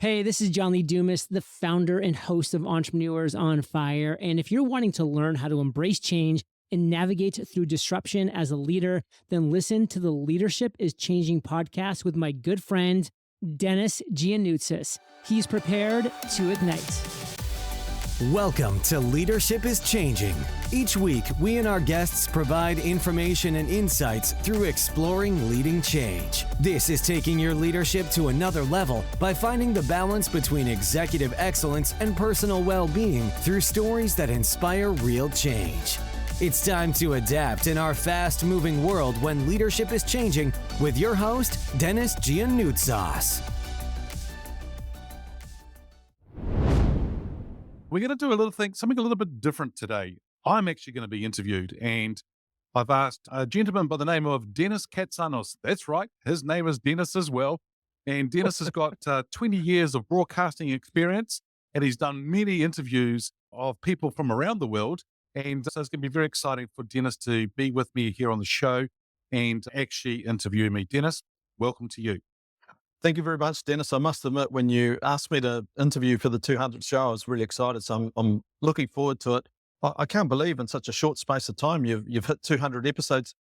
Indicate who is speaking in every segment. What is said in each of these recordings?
Speaker 1: Hey, this is John Lee Dumas, the founder and host of Entrepreneurs on Fire. And if you're wanting to learn how to embrace change and navigate through disruption as a leader, then listen to the Leadership is Changing podcast with my good friend, Denis Gianoutsos. He's prepared to ignite.
Speaker 2: Welcome to Leadership is Changing. Each week, we and our guests provide information and insights through exploring leading change. This is taking your leadership to another level by finding the balance between executive excellence and personal well-being through stories that inspire real change. It's time to adapt in our fast-moving world when leadership is changing with your host, Denis Gianoutsos.
Speaker 3: We're going to do something a little bit different today. I'm actually going to be interviewed, and I've asked a gentleman by the name of Dennis Katsanos. That's right. His name is Dennis as well. And Dennis has got 20 years of broadcasting experience, and he's done many interviews of people from around the world. And so it's going to be very exciting for Dennis to be with me here on the show and actually interview me. Dennis, welcome to you.
Speaker 4: Thank you very much, Dennis. I must admit, when you asked me to interview for the 200th show, I was really excited. So I'm looking forward to it. I can't believe in such a short space of time you've hit 200 episodes.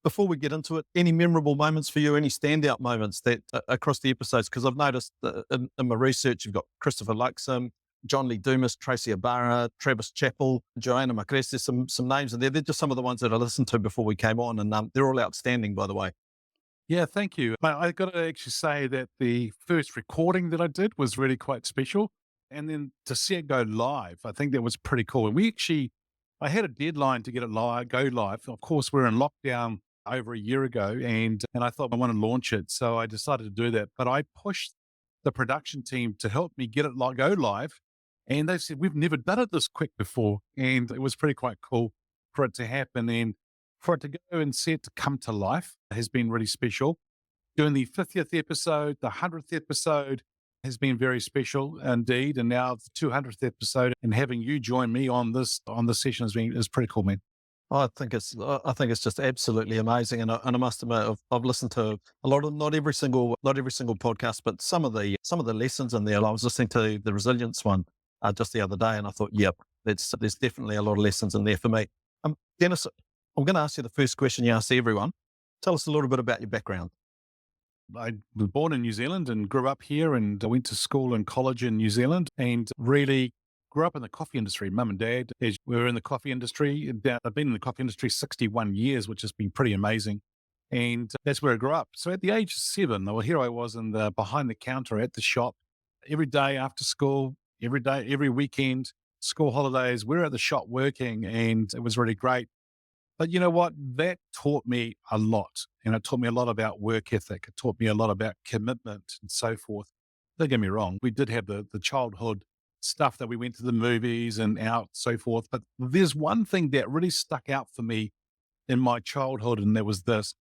Speaker 4: Before we get into it, any memorable moments for you? Any standout moments that across the episodes? Because I've noticed in my research, you've got Christopher Luxon, John Lee Dumas, Tracy Ibarra, Travis Chappell, Joanna McGrath. There's some names in there. They're just some of the ones that I listened to before we came on, and they're all outstanding, by the way.
Speaker 3: Yeah, thank you. I got to actually say that the first recording that I did was really quite special. And then to see it go live, I think that was pretty cool. And I had a deadline to get it go live. Of course, we're in lockdown over a year ago, and I thought I want to launch it. So I decided to do that. But I pushed the production team to help me get it go live. And they said, we've never done it this quick before. And it was pretty quite cool for it to happen. And for it to go and see it to come to life has been really special. Doing the 50th episode, the 100th episode has been very special indeed. And now the 200th episode, and having you join me on this session is pretty cool, man.
Speaker 4: I think it's just absolutely amazing. And I must admit, I've listened to a lot of, not every single podcast, but some of the lessons in there. I was listening to the resilience one just the other day, and I thought, yep, there's definitely a lot of lessons in there for me. Dennis, I'm going to ask you the first question you ask everyone. Tell us a little bit about your background.
Speaker 3: I was born in New Zealand and grew up here, and I went to school and college in New Zealand, and really grew up in the coffee industry. Mum and Dad, as we were in the coffee industry. I've been in the coffee industry 61 years, which has been pretty amazing. And that's where I grew up. So at the age of 7, here I was behind the counter at the shop every day after school, every day, every weekend, school holidays. We're at the shop working, and it was really great. But you know what? That taught me a lot. And it taught me a lot about work ethic. It taught me a lot about commitment and so forth. Don't get me wrong. We did have the childhood stuff that we went to the movies and out, so forth. But there's one thing that really stuck out for me in my childhood, and that was this,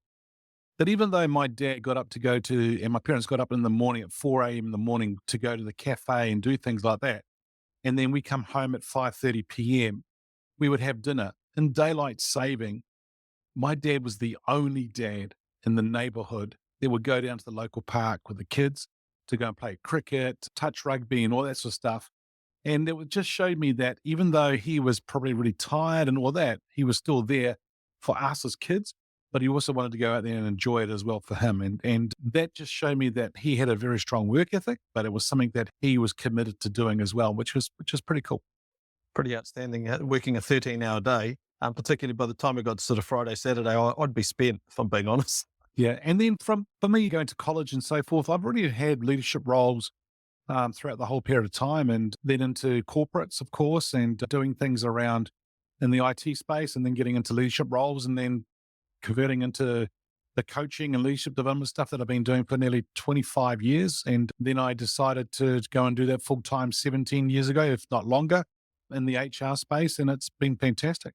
Speaker 3: that even though my dad got up and my parents got up in the morning at 4 a.m. in the morning to go to the cafe and do things like that, and then we come home at 5:30 p.m., we would have dinner. In daylight saving, my dad was the only dad in the neighborhood that would go down to the local park with the kids to go and play cricket, touch rugby, and all that sort of stuff. And it just showed me that even though he was probably really tired and all that, he was still there for us as kids, but he also wanted to go out there and enjoy it as well for him. And that just showed me that he had a very strong work ethic, but it was something that he was committed to doing as well, which was pretty cool.
Speaker 4: Pretty outstanding. Working a 13-hour day, particularly by the time we got to sort of Friday, Saturday, I'd be spent, if I'm being honest.
Speaker 3: Yeah. And then for me, going to college and so forth, I've already had leadership roles throughout the whole period of time, and then into corporates, of course, and doing things around in the IT space, and then getting into leadership roles, and then converting into the coaching and leadership development stuff that I've been doing for nearly 25 years. And then I decided to go and do that full time 17 years ago, if not longer, in the HR space. And it's been fantastic.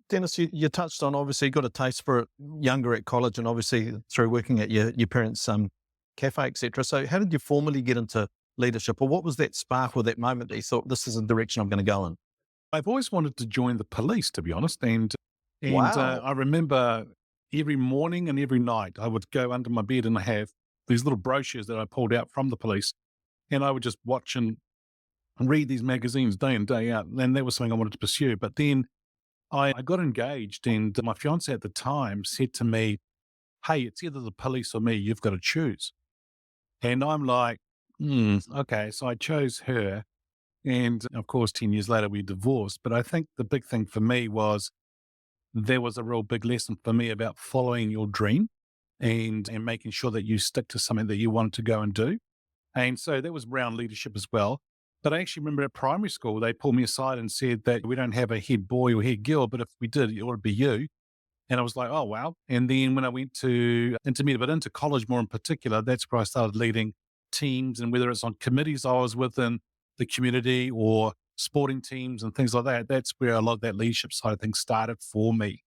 Speaker 4: Dennis, you touched on, obviously, you got a taste for it younger at college, and obviously through working at your parents' cafe, etc. So how did you formally get into leadership, or what was that spark or that moment that you thought, this is the direction I'm going to go in?
Speaker 3: I've always wanted to join the police, to be honest. And
Speaker 4: Wow.
Speaker 3: I remember every morning and every night I would go under my bed and I have these little brochures that I pulled out from the police. And I would just watch and read these magazines day in, day out. And that was something I wanted to pursue. But then I got engaged, and my fiance at the time said to me, "Hey, it's either the police or me. You've got to choose." And I'm like, okay. So I chose her. And of course, 10 years later, we divorced. But I think the big thing for me was there was a real big lesson for me about following your dream and making sure that you stick to something that you wanted to go and do. And so that was around leadership as well. But I actually remember at primary school, they pulled me aside and said that we don't have a head boy or head girl, but if we did, it would be you. And I was like, oh, wow. And then when I went to intermediate, but into college more in particular, that's where I started leading teams. And whether it's on committees I was within the community or sporting teams and things like that, that's where a lot of that leadership side of things started for me.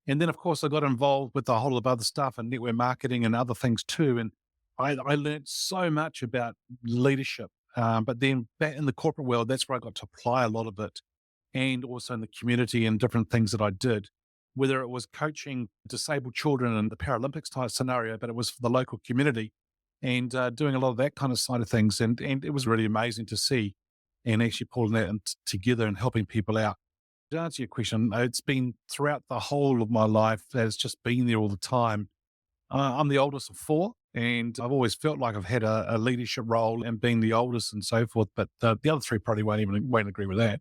Speaker 3: And then, of course, I got involved with a whole lot of other stuff and network marketing and other things too. And I learned so much about leadership. But then back in the corporate world, that's where I got to apply a lot of it. And also in the community and different things that I did, whether it was coaching disabled children in the Paralympics type scenario, but it was for the local community and doing a lot of that kind of side of things. And it was really amazing to see and actually pulling that together and helping people out. To answer your question, it's been throughout the whole of my life. It's just been there all the time. I'm the oldest of four, and I've always felt like I've had a leadership role and being the oldest and so forth. But the other three probably won't agree with that.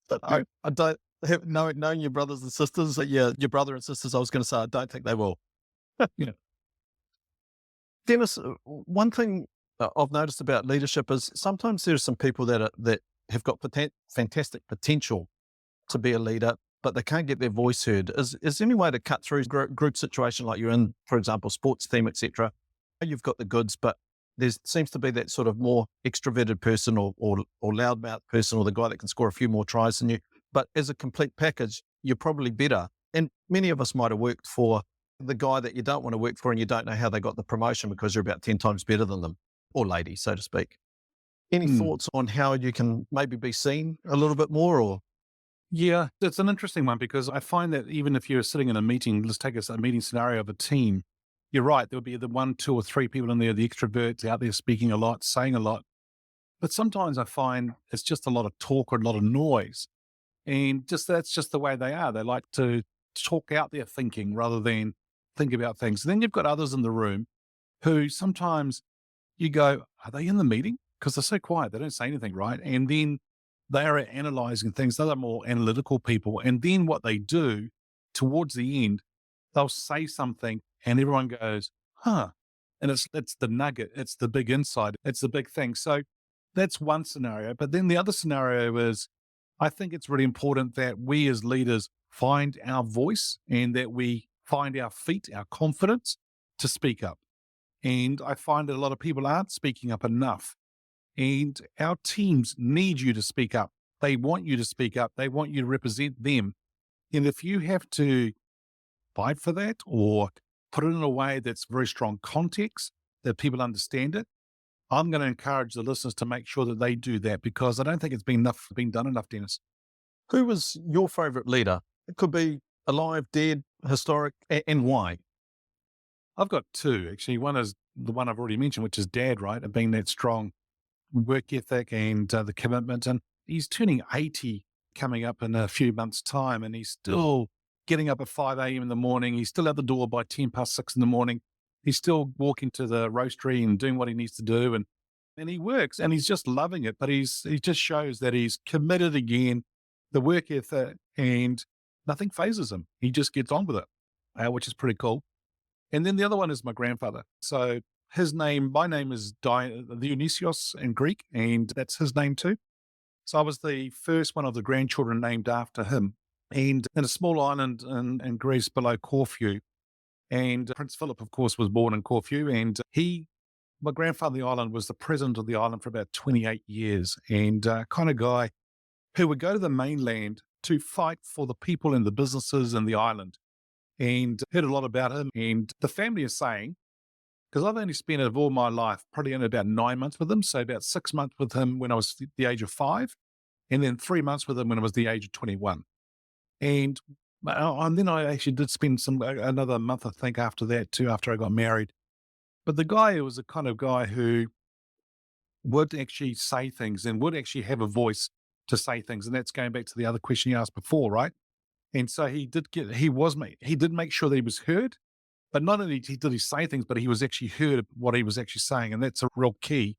Speaker 4: But I don't have knowing your brothers and sisters, your brother and sisters. I was going to say I don't think they will.
Speaker 3: Yeah.
Speaker 4: Dennis, one thing I've noticed about leadership is sometimes there's some people that have got fantastic potential to be a leader, but they can't get their voice heard. Is there any way to cut through group situation like you're in, for example, sports team, etc.? You've got the goods, but there seems to be that sort of more extroverted person or loudmouth person or the guy that can score a few more tries than you. But as a complete package, you're probably better. And many of us might have worked for the guy that you don't want to work for and you don't know how they got the promotion because you're about 10 times better than them, or lady, so to speak. Any thoughts on how you can maybe be seen a little bit more? Or
Speaker 3: Yeah, it's an interesting one because I find that even if you're sitting in a meeting, let's take a meeting scenario of a team, you're right, there'll be the 1, 2, or 3 people in there, the extroverts out there speaking a lot, saying a lot. But sometimes I find it's just a lot of talk or a lot of noise. And that's just the way they are. They like to talk out their thinking rather than think about things. And then you've got others in the room who sometimes you go, are they in the meeting? Because they're so quiet, they don't say anything, right? And then they are analyzing things. They're more analytical people. And then what they do towards the end, they'll say something and everyone goes, huh. And it's the nugget, it's the big insight, it's the big thing. So that's one scenario. But then the other scenario is, I think it's really important that we as leaders find our voice and that we find our feet, our confidence to speak up. And I find that a lot of people aren't speaking up enough. And our teams need you to speak up. They want you to speak up. They want you to represent them. And if you have to fight for that or put it in a way that's very strong context, that people understand it, I'm going to encourage the listeners to make sure that they do that because I don't think it's been done enough, Dennis.
Speaker 4: who was your favorite leader? It could be alive, dead, historic, and why?
Speaker 3: I've got two, actually. One is the one I've already mentioned, which is Dad, right? And being that strong work ethic and the commitment. And he's turning 80 coming up in a few months' time, and he's still getting up at 5 a.m. in the morning. He's still at the door by 10 past 6 in the morning. He's still walking to the roastery and doing what he needs to do. And he works and he's just loving it. But he just shows that he's committed again, the work ethic, and nothing phases him. He just gets on with it, which is pretty cool. And then the other one is my grandfather. So my name is Dionysios in Greek, and that's his name too. So I was the first one of the grandchildren named after him. And in a small island in Greece below Corfu. And Prince Philip, of course, was born in Corfu. And my grandfather on the island was the president of the island for about 28 years. And kind of guy who would go to the mainland to fight for the people and the businesses in the island. And heard a lot about him. And the family is saying, because I've only spent of all my life probably only about 9 months with him. So about 6 months with him when I was the age of 5, and then 3 months with him when I was the age of 21. And then I actually did spend another month, I think, after that too, after I got married. But the guy was the kind of guy who would actually say things and would actually have a voice to say things. And that's going back to the other question you asked before, right? And so he did make sure that he was heard, but not only did he say things, but he was actually heard what he was actually saying. And that's a real key.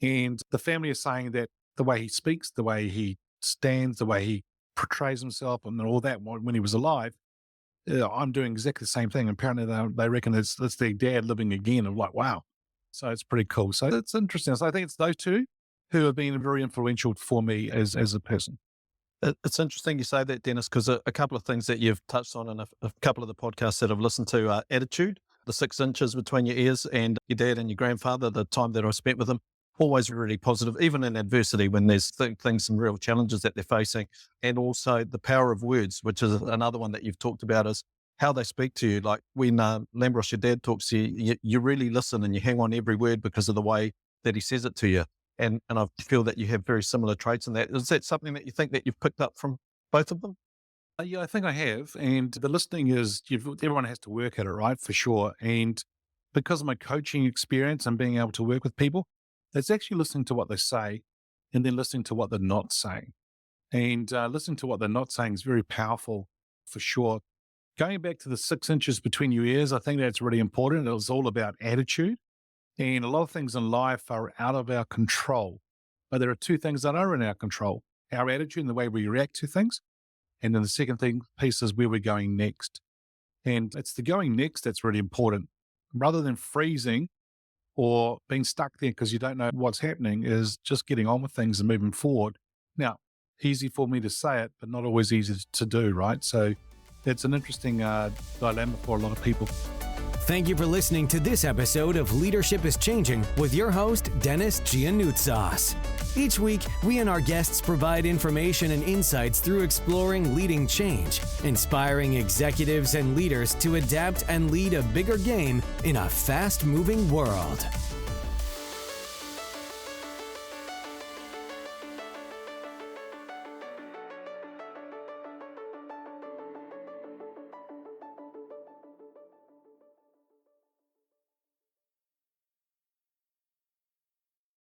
Speaker 3: And the family is saying that the way he speaks, the way he stands, the way he portrays himself and all that when he was alive, I'm doing exactly the same thing. Apparently they reckon it's their dad living again. I'm like, wow. So it's pretty cool. So it's interesting. So I think it's those two who have been very influential for me as a person.
Speaker 4: It's interesting you say that, Dennis, because a couple of things that you've touched on in a couple of the podcasts that I've listened to are attitude, the 6 inches between your ears, and your dad and your grandfather, the time that I spent with them, always really positive, even in adversity when there's things, some real challenges that they're facing. And also the power of words, which is another one that you've talked about, is how they speak to you. Like when Lambros, your dad, talks to you, you really listen and you hang on every word because of the way that he says it to you. And I feel that you have very similar traits in that. Is that something that you think that you've picked up from both of them?
Speaker 3: Yeah, I think I have. And the listening is, everyone has to work at it, right? For sure. And because of my coaching experience and being able to work with people, it's actually listening to what they say and then listening to what they're not saying. And listening to what they're not saying is very powerful for sure. Going back to the 6 inches between your ears, I think that's really important. It was all about attitude. And a lot of things in life are out of our control. But there are two things that are in our control: our attitude and the way we react to things. And then the second piece is where we're going next. And it's the going next that's really important. Rather than freezing or being stuck there because you don't know what's happening, is just getting on with things and moving forward. Now, easy for me to say it, but not always easy to do, right? So it's an interesting dilemma for a lot of people.
Speaker 2: Thank you for listening to this episode of Leadership is Changing with your host, Denis Gianoutsos. Each week, we and our guests provide information and insights through exploring leading change, inspiring executives and leaders to adapt and lead a bigger game in a fast-moving world.